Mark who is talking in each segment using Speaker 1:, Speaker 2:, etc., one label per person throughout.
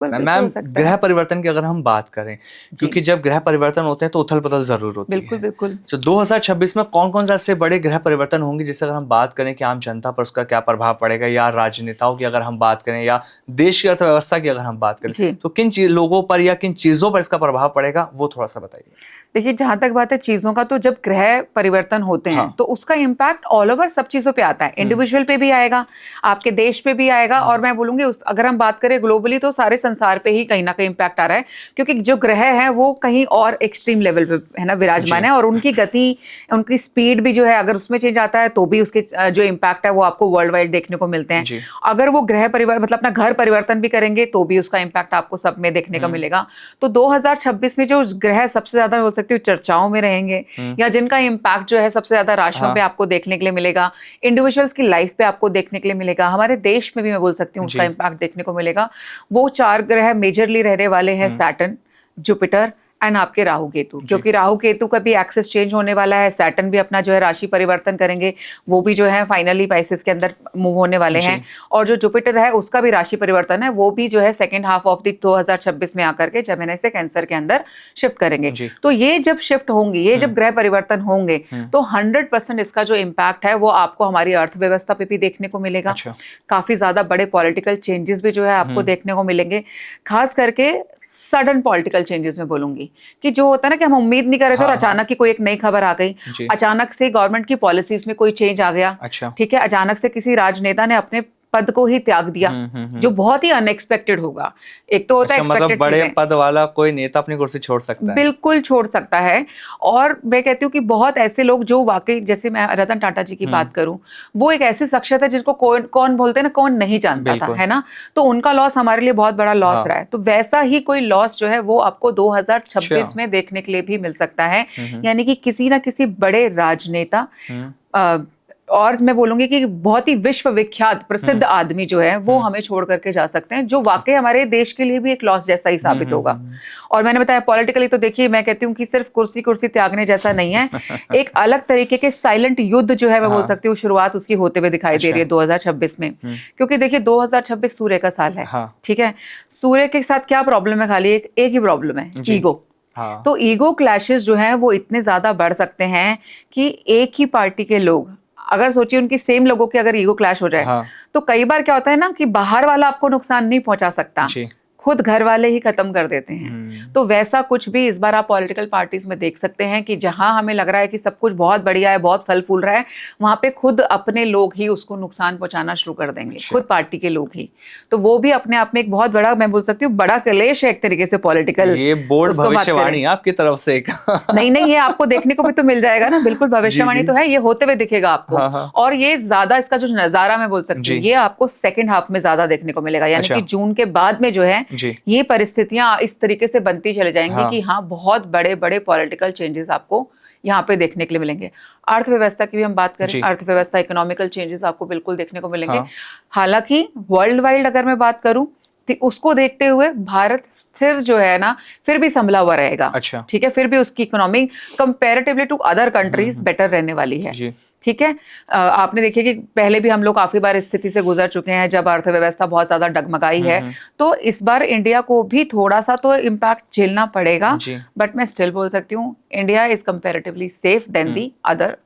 Speaker 1: बिल्कुल
Speaker 2: मैम,
Speaker 1: हो सकता
Speaker 2: ग्रह
Speaker 1: है।
Speaker 2: परिवर्तन की अगर हम बात करें,
Speaker 1: जी,
Speaker 2: क्योंकि जब ग्रह परिवर्तन होते हैं तो उथल-पुथल ज़रूर होती
Speaker 1: बिल्कुल,
Speaker 2: है।
Speaker 1: बिल्कुल।
Speaker 2: तो 2026 में कौन-कौन से ऐसे बड़े ग्रह परिवर्तन होंगे जिससे अगर हम बात करें कि आम जनता पर उसका क्या प्रभाव पड़ेगा, या राजनेताओं की अगर हम बात करें, या देश की अर्थव्यवस्था की अगर हम बात करें,
Speaker 1: जी।
Speaker 2: तो किन लोगों पर या किन चीज़ों पर इसका प्रभाव पड़ेगा, वो थोड़ा-सा बताइए?
Speaker 1: देखिए, जहाँ तक बात है चीज़ों का, तो जब ग्रह परिवर्तन होते हैं,
Speaker 2: हाँ।
Speaker 1: तो उसका इम्पैक्ट ऑल ओवर सब चीज़ों पे आता है।
Speaker 2: हुँ।
Speaker 1: इंडिविजुअल पे भी आएगा, आपके देश पे भी आएगा, और मैं बोलूँगी उस अगर हम बात करें ग्लोबली, तो सारे संसार पे ही कहीं न कहीं इम्पैक्ट आ रहा है। क्योंकि जो ग्रह हैं, वो कहीं और एक्सट्रीम लेवल पे है ना विराजमान
Speaker 2: जी।
Speaker 1: है, और उनकी गति, उनकी स्पीड भी जो है, अगर उसमें चेंज आता है, तो भी उसके जो इम्पैक्ट है, वो आपको वर्ल्ड वाइड देखने को मिलते हैं।
Speaker 2: जी।
Speaker 1: अगर वो ग्रह मतलब अपना घर परिवर्तन भी करेंगे, तो भी उसका इम्पैक्ट आपको सब में देखने को
Speaker 2: हुँ।
Speaker 1: मिलेगा। तो 2026 में जो ग्रह सबसे ज़्यादा बोल सकती हूँ चर्चाओं में रहेंगे,
Speaker 2: हुँ।
Speaker 1: या जिनका इम्पैक्ट जो है सबसे ज़्यादा राशियों पे
Speaker 2: हाँ।
Speaker 1: आपको देखने के लिए मिलेगा, इंडिविजुअल्स की लाइफ पे आपको देखने के लिए मिलेगा, हमारे देश में भी मैं बोल सकती हूँ उसका
Speaker 2: जी।
Speaker 1: इम्पैक्ट देखने को मिलेगा। वो 4 ग्रह मेजरली रहने वाले हैं:
Speaker 2: हुँ।
Speaker 1: सैटर्न, जुपिटर एंड आपके राहु केतु।
Speaker 2: जी।
Speaker 1: क्योंकि राहु केतु का भी एक्सेस चेंज होने वाला है, सैटर्न भी अपना जो है राशि परिवर्तन करेंगे, वो भी जो है फाइनली पाइसेस के अंदर मूव होने वाले हैं।
Speaker 2: जी।
Speaker 1: और जो जुपिटर है, उसका भी राशि परिवर्तन है, वो भी जो है सेकंड हाफ ऑफ द 2026 में आकर के जेमिनी से कैंसर के अंदर शिफ्ट करेंगे।
Speaker 2: जी।
Speaker 1: तो ये जब शिफ्ट होंगे, ये
Speaker 2: हुँ।
Speaker 1: जब ग्रह परिवर्तन होंगे,
Speaker 2: हुँ।
Speaker 1: तो 100% इसका जो इम्पैक्ट है, वो आपको हमारी अर्थव्यवस्था पे भी देखने को मिलेगा।
Speaker 2: अच्छा।
Speaker 1: काफी ज्यादा बड़े पॉलिटिकल चेंजेस भी जो है आपको
Speaker 2: हुँ।
Speaker 1: देखने को मिलेंगे। खास करके सडन पॉलिटिकल चेंजेस में बोलूंगी, कि जो होता है ना कि हम उम्मीद नहीं कर रहे थे, और
Speaker 2: हाँ, हाँ।
Speaker 1: अचानक की कोई एक नई खबर आ गई,
Speaker 2: जी।
Speaker 1: अचानक से गवर्नमेंट की पॉलिसीज में कोई चेंज आ गया,
Speaker 2: अच्छा।
Speaker 1: ठीक है, अचानक से किसी राजनेता ने अपने पद को ही त्याग दिया,
Speaker 2: हुँ, हुँ, हुँ।
Speaker 1: जो बहुत ही अनएक्सपेक्टेड होगा। एक तो होता है
Speaker 2: अच्छा, मतलब
Speaker 1: एक्सपेक्टेड
Speaker 2: बड़े
Speaker 1: चीजें,
Speaker 2: पद वाला कोई नेता अपनी कुर्सी छोड़ सकता है?
Speaker 1: बिल्कुल छोड़ सकता है। और मैं कहती हूँ कि बहुत ऐसे लोग जो वाकई, जैसे मैं रतन टाटा जी की
Speaker 2: हुँ।
Speaker 1: बात करूं, वो एक ऐसी शख्सियत है जिनको कौन कौन बोलते हैं ना, कौन नहीं जानता था,
Speaker 2: बिल्कुल।
Speaker 1: है ना। तो उनका लॉस हमारे लिए बहुत बड़ा लॉस
Speaker 2: हाँ।
Speaker 1: रहा है। तो वैसा ही कोई लॉस जो है, वो आपको
Speaker 2: अच्छा।
Speaker 1: 2026 में देखने के लिए भी मिल सकता है।
Speaker 2: हुँ, हुँ।
Speaker 1: यानी कि किसी ना किसी बड़े राजनेता,
Speaker 2: हुँ।
Speaker 1: और मैं बोलूंगी कि बहुत ही विश्व विख्यात प्रसिद्ध
Speaker 2: हुँ।
Speaker 1: आदमी जो है, वो
Speaker 2: हुँ।
Speaker 1: हमें छोड़ करके जा सकते हैं, जो
Speaker 2: ठीक।
Speaker 1: वाकई हमारे देश के लिए भी एक लॉस जैसा ही
Speaker 2: हुँ,
Speaker 1: साबित
Speaker 2: हुँ,
Speaker 1: होगा।
Speaker 2: हुँ, हुँ।
Speaker 1: और मैंने बताया पॉलिटिकली, तो देखिए, मैं कहती हूँ कि सिर्फ कुर्सी कुर्सी त्यागने जैसा नहीं है, एक अलग तरीके के साइलेंट युद्ध जो है, मैं बोल
Speaker 2: हाँ।
Speaker 1: सकती हूँ, शुरुआत उसकी होते हुए दिखाई दे
Speaker 2: अच्छा।
Speaker 1: रही है 2026 में।
Speaker 2: हुँ।
Speaker 1: क्योंकि देखिए, 2026 सूर्य का साल है,
Speaker 2: हाँ।
Speaker 1: ठीक है। सूर्य के साथ क्या प्रॉब्लम है? खाली एक ही प्रॉब्लम है:
Speaker 2: जी।
Speaker 1: ईगो।
Speaker 2: हाँ।
Speaker 1: तो ईगो क्लैशेस जो हैं, वो इतने ज्यादा बढ़ सकते हैं कि एक ही पार्टी के लोग, अगर सोचिए उनकी सेम लोगों के अगर ईगो क्लैश हो जाए,
Speaker 2: हाँ।
Speaker 1: तो कई बार क्या होता है ना, कि बाहर वाला आपको नुकसान नहीं पहुंचा सकता,
Speaker 2: जी।
Speaker 1: खुद घर वाले ही खत्म कर देते हैं।
Speaker 2: हुँ।
Speaker 1: तो वैसा कुछ भी इस बार आप पॉलिटिकल पार्टीज में देख सकते हैं, कि जहां हमें लग रहा है कि सब कुछ बहुत बढ़िया है, बहुत फल फूल रहा है, वहां पे खुद अपने लोग ही उसको नुकसान पहुंचाना शुरू कर देंगे,
Speaker 2: अच्छा।
Speaker 1: खुद पार्टी के लोग ही। तो वो भी अपने आप में एक बहुत बड़ा, मैं बोल सकती हूँ, बड़ा क्लेश है एक तरीके से पॉलिटिकल,
Speaker 2: ये बोल्ड
Speaker 1: उसको बात करें।
Speaker 2: भविष्यवाणी है आपकी तरफ से एक।
Speaker 1: नहीं, नहीं, ये आपको देखने को भी तो मिल जाएगा ना, बिल्कुल
Speaker 2: जी,
Speaker 1: भविष्यवाणी
Speaker 2: जी।
Speaker 1: तो है, ये होते हुए दिखेगा आपको।
Speaker 2: हाँ, हाँ।
Speaker 1: और ये ज़्यादा इसका जो नज़ारा मैं बोल सकती हूँ,
Speaker 2: जी।
Speaker 1: ये आपको सेकंड हाफ में ज़्यादा देखने को मिलेगा। यानी कि
Speaker 2: अच्छा।
Speaker 1: जून के बाद में जो है,
Speaker 2: जी।
Speaker 1: ये परिस्थितियाँ इस तरीके से बनती चली जाएँगी
Speaker 2: हाँ।
Speaker 1: कि हाँ, बहुत बड़े-बड़े पॉलिटिकल चेंजेस आपको यहाँ पे देखने के लिए मिलेंगे। अर्थव्यवस्था की भी हम बात करें,
Speaker 2: जी।
Speaker 1: अर्थव्यवस्था, इकोनॉमिकल चेंजेस आपको बिल्कुल देखने को मिलेंगे।
Speaker 2: हाँ।
Speaker 1: हालाँकि वर्ल्ड वाइड अगर मैं बात करूँ, तो उसको देखते हुए भारत स्थिर जो है ना, फिर भी संभला हुआ रहेगा।
Speaker 2: अच्छा।
Speaker 1: ठीक है, फिर भी उसकी economy comparatively to other
Speaker 2: hmm,
Speaker 1: countries
Speaker 2: hmm.
Speaker 1: Better रहने वाली है।
Speaker 2: जी।
Speaker 1: ठीक है। आपने देखिए कि पहले भी हम लोग काफी बार इस स्थिति से गुजर चुके हैं, जब अर्थव्यवस्था बहुत ज्यादा डगमगाई
Speaker 2: हुँ,
Speaker 1: है।
Speaker 2: हुँ।
Speaker 1: तो इस बार इंडिया को भी थोड़ा सा तो इम्पैक्ट झेलना पड़ेगा,
Speaker 2: जी।
Speaker 1: बट मैं स्टिल बोल सकती हूँ, India is comparatively safe than
Speaker 2: hmm.
Speaker 1: The other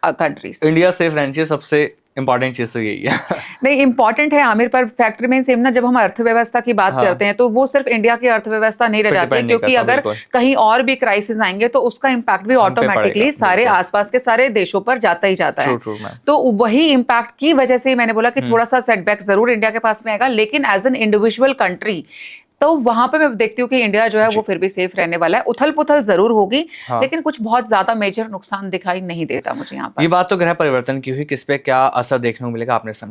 Speaker 1: countries.
Speaker 2: India safe रहनी चाहिए, सबसे इम्पोर्टेंट चीज़ तो यही है।
Speaker 1: नहीं, इंपॉर्टेंट है आमिर, पर फैक्ट रिमेंस सेम ना, जब हम अर्थव्यवस्था की बात
Speaker 2: हाँ।
Speaker 1: करते हैं, तो वो सिर्फ इंडिया की अर्थव्यवस्था नहीं
Speaker 2: इस
Speaker 1: रह
Speaker 2: पे
Speaker 1: जाती है,
Speaker 2: डिपेंड नहीं
Speaker 1: क्योंकि
Speaker 2: करता,
Speaker 1: अगर
Speaker 2: बिल्कुल।
Speaker 1: कहीं और भी क्राइसिस आएंगे, तो उसका इम्पैक्ट भी
Speaker 2: हम पे पड़ेगा,
Speaker 1: ऑटोमेटिकली सारे
Speaker 2: बिल्कुल।
Speaker 1: आसपास के सारे देशों पर जाता ही जाता
Speaker 2: ट्रू,
Speaker 1: है।
Speaker 2: True ma'am.
Speaker 1: तो वही इम्पैक्ट की वजह से ही मैंने बोला कि
Speaker 2: हुँ।
Speaker 1: थोड़ा सा सेटबैक जरूर इंडिया के पास में आएगा, लेकिन एज एन इंडिविजुअल कंट्री, तो वहां पे मैं देखती हूँ कि इंडिया जो है, वो
Speaker 2: जी।
Speaker 1: फिर भी सेफ रहने वाला है। उथल पुथल जरूर होगी,
Speaker 2: हाँ।
Speaker 1: लेकिन कुछ बहुत ज्यादा मेजर नुकसान दिखाई नहीं देता मुझे यहाँ
Speaker 2: ये
Speaker 1: पर।
Speaker 2: बात तो ग्रह परिवर्तन की हुई, किस पे क्या असर देखने को मिलेगा आपने